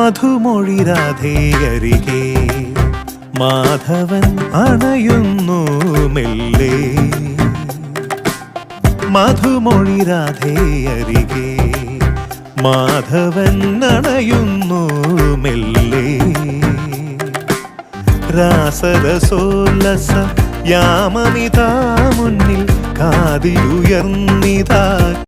മധുമൊഴി രാധേയരികെ മാധവൻ അണയുന്നു മെല്ലെ. മധുമൊഴി രാധേയരികെ മാധവൻ അണയുന്നു മെല്ലെ. രാസരസോല്ലസ യാമമിതാ മുന്നിൽ കാതിലുയർന്നിതാ